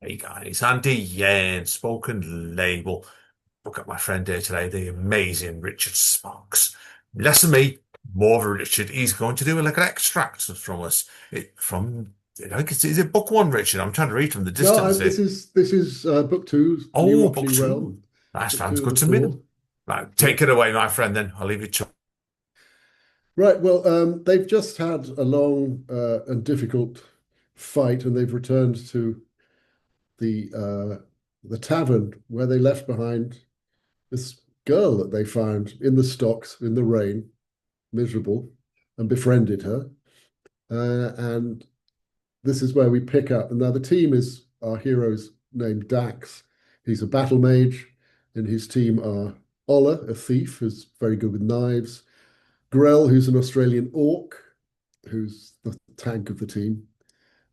Hey guys, Andy Yen, spoken label. Look at my friend here today, the amazing Richard Sparks. Less than me, more of a Richard. He's going to do like an extract from us. I think is it book one, Richard? I'm trying to read from the No, distance here. this is book two, New Oh, book Roxley two. Realm, That book sounds two of good the to me. four. Right, Yeah. take it away, my friend, then. I'll leave it to Right. Well, they've just had a long and difficult fight, and they've returned to the tavern where they left behind this girl that they found in the stocks in the rain, miserable, and befriended her. And this is where we pick up. And now the team is our hero's named Dax. He's a battle mage, and his team are Ola, a thief who's very good with knives, Grell, who's an Australian orc, who's the tank of the team,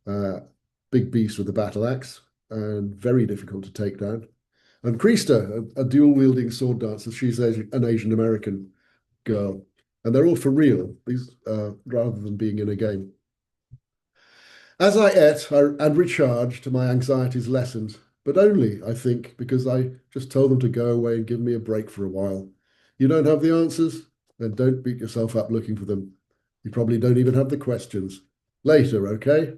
uh, big beast with a battle axe, and very difficult to take down. And Kreista, a dual wielding sword dancer. She's an Asian American girl. And they're all for real, these rather than being in a game. As I ate and recharged, my anxieties lessened, but only, I think, because I just told them to go away and give me a break for a while. You don't have the answers? Then don't beat yourself up looking for them. You probably don't even have the questions. Later, okay?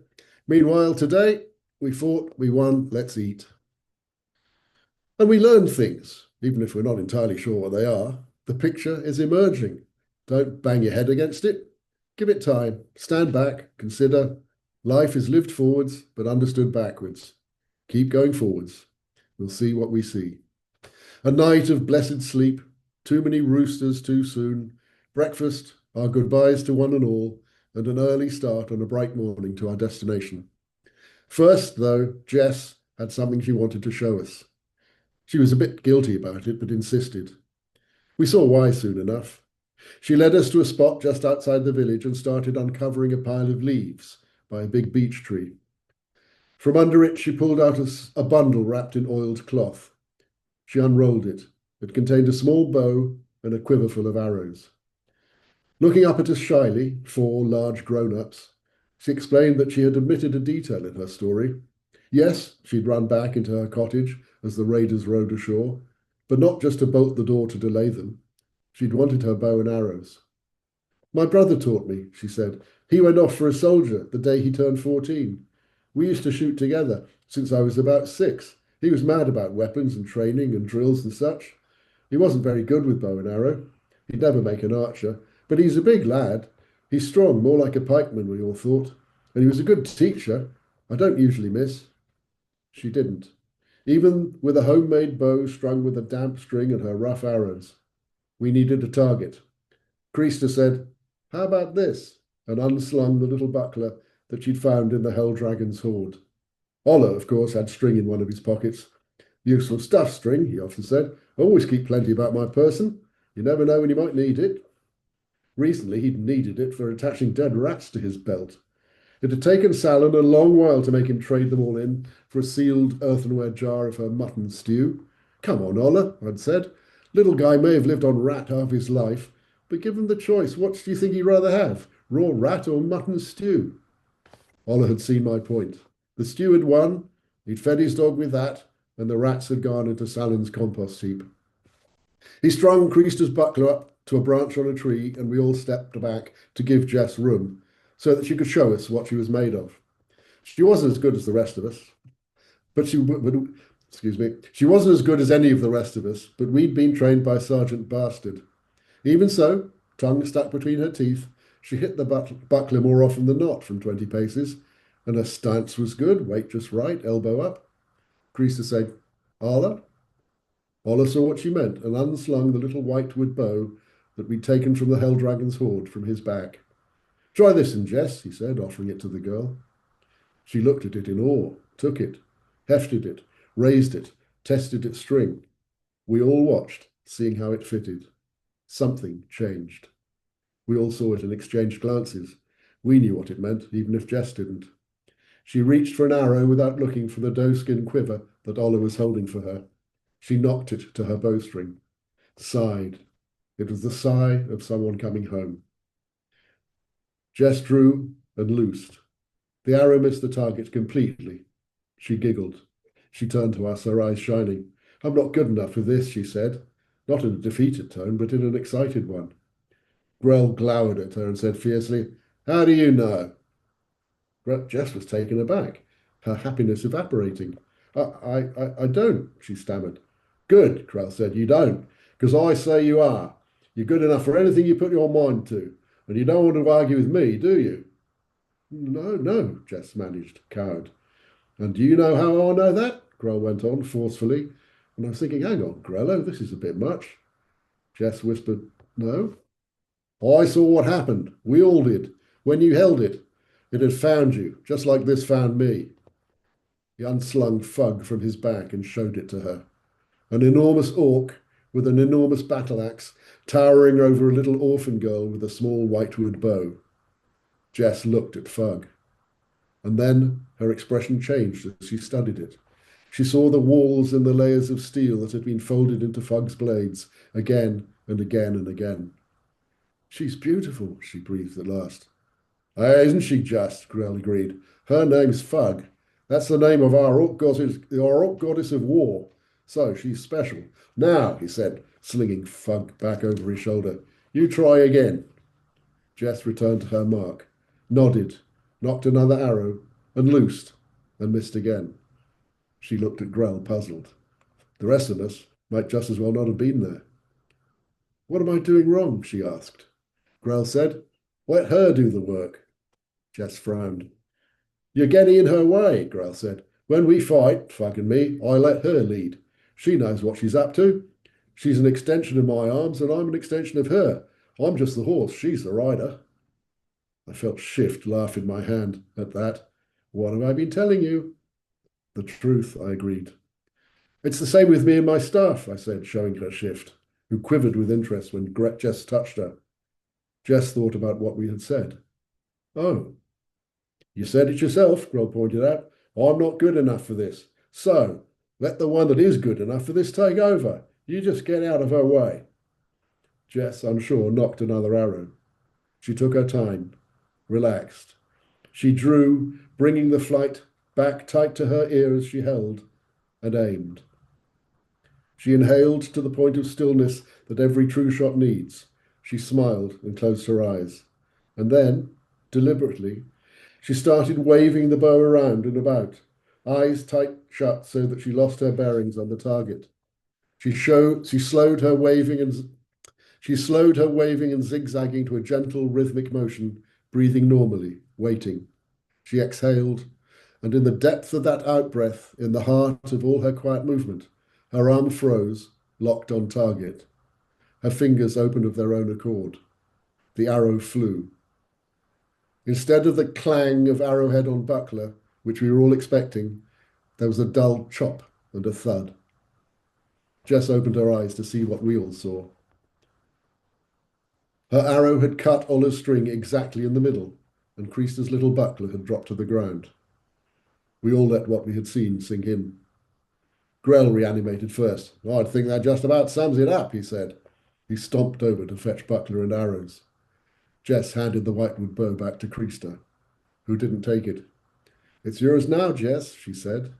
Meanwhile, today, we fought, we won, let's eat. And we learn things, even if we're not entirely sure what they are. The picture is emerging. Don't bang your head against it. Give it time. Stand back, consider. Life is lived forwards, but understood backwards. Keep going forwards. We'll see what we see. A night of blessed sleep, too many roosters too soon, breakfast, our goodbyes to one and all, and an early start on a bright morning to our destination. First, though, Jess had something she wanted to show us. She was a bit guilty about it, but insisted. We saw why soon enough. She led us to a spot just outside the village and started uncovering a pile of leaves by a big beech tree. From under it, she pulled out a bundle wrapped in oiled cloth. She unrolled it. It contained a small bow and a quiver full of arrows. Looking up at us shyly, four large grown-ups, she explained that she had omitted a detail in her story. Yes, she'd run back into her cottage as the raiders rowed ashore, but not just to bolt the door to delay them. She'd wanted her bow and arrows. My brother taught me, she said. He went off for a soldier the day he turned 14. We used to shoot together since I was about 6. He was mad about weapons and training and drills and such. He wasn't very good with bow and arrow. He'd never make an archer, but he's a big lad. He's strong, more like a pikeman, we all thought. And he was a good teacher. I don't usually miss. She didn't. Even with a homemade bow strung with a damp string and her rough arrows. We needed a target. Kreista said, "How about this?" and unslung the little buckler that she'd found in the Hell Dragon's hoard. Ola, of course, had string in one of his pockets. Useful stuff, string, he often said. Always keep plenty about my person. You never know when you might need it. Recently, he'd needed it for attaching dead rats to his belt. It had taken Salon a long while to make him trade them all in for a sealed earthenware jar of her mutton stew. Come on, Ola, I'd said. Little guy may have lived on rat half his life, but given the choice, what do you think he'd rather have? Raw rat or mutton stew? Ola had seen my point. The stew had won, he'd fed his dog with that, and the rats had gone into Salon's compost heap. He strung Creaster's buckler up to a branch on a tree, and we all stepped back to give Jess room so that she could show us what she was made of. She wasn't as good as the rest of us, but excuse me, she wasn't as good as any of the rest of us, but we'd been trained by Sergeant Bastard. Even so, tongue stuck between her teeth, she hit the buckler more often than not from 20 paces, and her stance was good, weight just right, elbow up. Creaster said, Arla? Ola saw what she meant and unslung the little whitewood bow that we'd taken from the Hell Dragon's hoard from his back. Try this, and Jess, he said, offering it to the girl. She looked at it in awe, took it, hefted it, raised it, tested its string. We all watched, seeing how it fitted. Something changed. We all saw it and exchanged glances. We knew what it meant, even if Jess didn't. She reached for an arrow without looking for the doeskin quiver that Ola was holding for her. She knocked it to her bowstring, sighed. It was the sigh of someone coming home. Jess drew and loosed. The arrow missed the target completely. She giggled. She turned to us, her eyes shining. I'm not good enough for this, she said, not in a defeated tone, but in an excited one. Grell glowered at her and said fiercely, How do you know? Jess was taken aback, her happiness evaporating. I don't, she stammered. Good, Grell said, you don't, because I say you are. You're good enough for anything you put your mind to, and you don't want to argue with me, do you? No, no, Jess managed, cowed. And do you know how I know that? Grell went on forcefully, and I was thinking, hang on, Grello, this is a bit much. Jess whispered, No. I saw what happened. We all did. When you held it, it had found you, just like this found me. He unslung Fug from his back and showed it to her. An enormous orc with an enormous battle axe towering over a little orphan girl with a small whitewood bow. Jess looked at Fug, and then her expression changed as she studied it. She saw the walls and the layers of steel that had been folded into Fug's blades again and again and again. She's beautiful, she breathed at last. Isn't she just? Grell agreed. Her name's Fug. That's the name of our orc goddess of war. So she's special. Now, he said, slinging Fug back over his shoulder, you try again. Jess returned to her mark, nodded, knocked another arrow, and loosed, and missed again. She looked at Grell, puzzled. The rest of us might just as well not have been there. What am I doing wrong? She asked. Grell said, Let her do the work. Jess frowned. You're getting in her way, Grell said. When we fight, Fug and me, I let her lead. She knows what she's up to. She's an extension of my arms, and I'm an extension of her. I'm just the horse, she's the rider. I felt Shift laugh in my hand at that. What have I been telling you? The truth, I agreed. It's the same with me and my staff, I said, showing her Shift, who quivered with interest when Jess touched her. Jess thought about what we had said. Oh, you said it yourself, Grell pointed out. I'm not good enough for this. So, let the one that is good enough for this take over. You just get out of her way. Jess, unsure, knocked another arrow. She took her time, relaxed. She drew, bringing the flight back tight to her ear as she held, and aimed. She inhaled to the point of stillness that every true shot needs. She smiled and closed her eyes. And then, deliberately, she started waving the bow around and about, eyes tight shut so that she lost her bearings on the target. She slowed her waving and zigzagging to a gentle rhythmic motion, breathing normally, waiting. She exhaled, and in the depth of that outbreath, in the heart of all her quiet movement, her arm froze, locked on target. Her fingers opened of their own accord. The arrow flew. Instead of the clang of arrowhead on buckler, which we were all expecting, there was a dull chop and a thud. Jess opened her eyes to see what we all saw. Her arrow had cut Ola's string exactly in the middle, and Creaster's little buckler had dropped to the ground. We all let what we had seen sink in. Grell reanimated first. I'd think that just about sums it up, he said. He stomped over to fetch buckler and arrows. Jess handed the whitewood bow back to Creaster, who didn't take it. It's yours now, Jess, she said.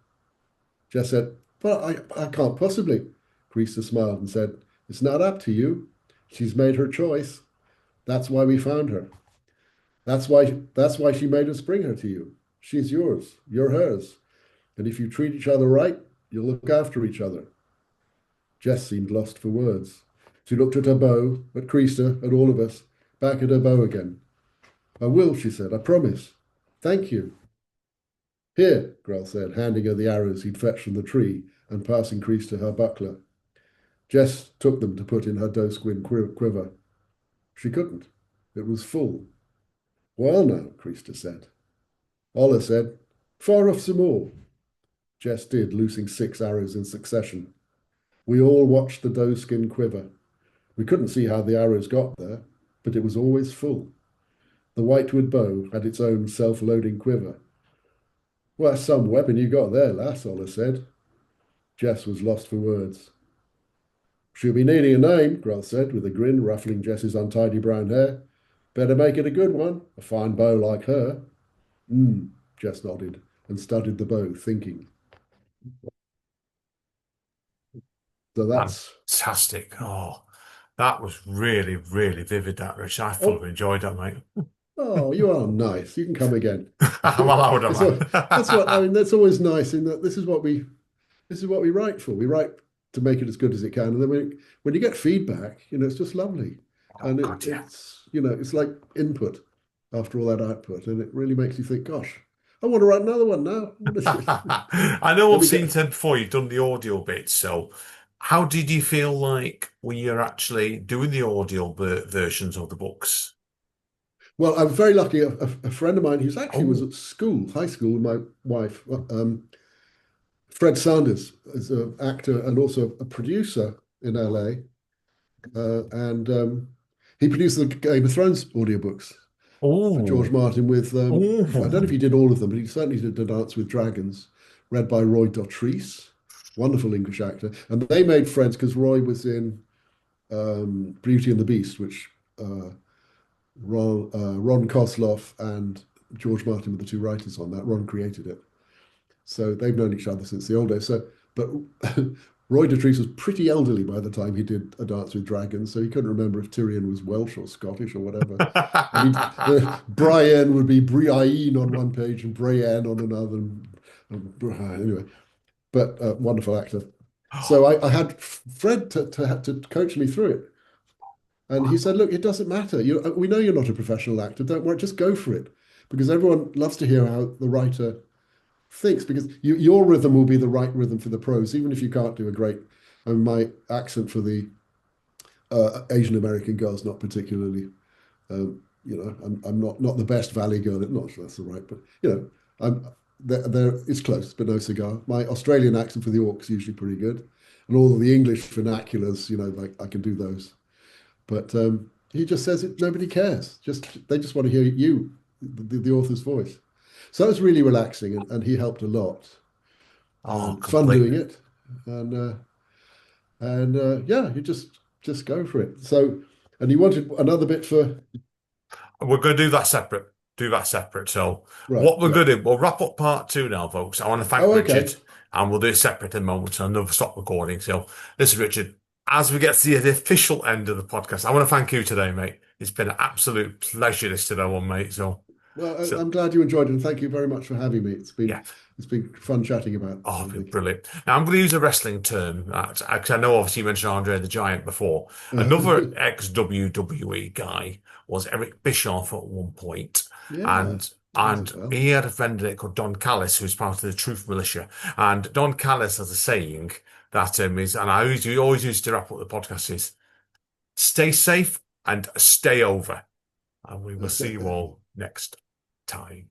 Jess said, But I can't possibly. Creaster smiled and said, It's not up to you. She's made her choice. That's why we found her. That's why she made us bring her to you. She's yours. You're hers. And if you treat each other right, you'll look after each other. Jess seemed lost for words. She looked at her bow, at Creaster, at all of us, back at her bow again. I will, she said. I promise. Thank you. Here, Grell said, handing her the arrows he'd fetched from the tree and passing Creaster her buckler. Jess took them to put in her doe-squin quiver. She couldn't. It was full. Well now, Creaster said. Ola said, Fire off some more. Jess did, loosing 6 arrows in succession. We all watched the doe-skin quiver. We couldn't see how the arrows got there, but it was always full. The whitewood bow had its own self-loading quiver. Well, that's some weapon you got there, lass, Ola said. Jess was lost for words. She'll be needing a name, Grell said, with a grin ruffling Jess's untidy brown hair. Better make it a good one, a fine bow like her. Jess nodded and studied the bow, thinking. So that's Fantastic. Oh, that was really, really vivid, that, Rich. I oh thoroughly enjoyed that, mate. oh, you are nice. You can come again. I'm allowed, am It's that's what I I? mean. That's always nice in that this is what we write for. We write to make it as good as it can, and then when you get feedback, it's just lovely, Oh, and God, yeah. it's it's like input after all that output, and it really makes you think, gosh, I want to write another one now. I know Let I've me seen get Ted before. You've done the audio bit. So, how did you feel like when you're actually doing the audio versions of the books? Well, I was very lucky. A friend of mine who's actually was Oh, at school, high school, with my wife, Fred Sanders, is an actor and also a producer in LA, and he produced the Game of Thrones audiobooks for George oh, Martin with I don't know if oh. he did all of them, but he certainly did The Dance with Dragons, read by Roy Dotrice, wonderful English actor. And they made friends because Roy was in Beauty and the Beast, which Ron Kosloff and George Martin were the two writers on that. Ron created it. So they've known each other since the old days. But Roy Dotrice was pretty elderly by the time he did A Dance with Dragons, so he couldn't remember if Tyrion was Welsh or Scottish or whatever. And Brian would be Brian on one page and Brian on another. Anyway, but wonderful actor. So I had Fred to coach me through it. And he said, look, it doesn't matter. We know you're not a professional actor. Don't worry, just go for it. Because everyone loves to hear how the writer thinks, because your rhythm will be the right rhythm for the prose, even if you can't do a great. I mean, my accent for the Asian American girl's not particularly, I'm not the best Valley girl. Not sure that's the right, but I'm there. It's close, but no cigar. My Australian accent for the Orcs usually pretty good, and all of the English vernaculars, like I can do those. But he just says it. Nobody cares. They just want to hear you, the author's voice. So that was really relaxing, and he helped a lot. Oh, Fun doing completely. it, and yeah, you just go for it. So, and you wanted another bit for We're going to do that separate. Do that separate. So, right? what we're Yeah. going to do, we'll wrap up part two now, folks. I want to thank Oh, Richard, okay. and we'll do it separate in a moment. So, another stop recording. So, listen, Richard, as we get to the official end of the podcast, I want to thank you today, mate. It's been an absolute pleasure this today, one, mate. Well, So I'm glad you enjoyed it, and thank you very much for having me. yeah. It's been fun chatting about Oh, something. brilliant. Now, I'm going to use a wrestling term. 'Cause I know obviously you mentioned Andre the Giant before. Another ex-WWE guy was Eric Bischoff at one point, Yeah, and rings a and bell. he had a friend in it called Don Callis, who's part of the Truth Militia. And Don Callis has a saying that is, and always used to wrap up the podcast is, stay safe and stay over. And we will see you all next time.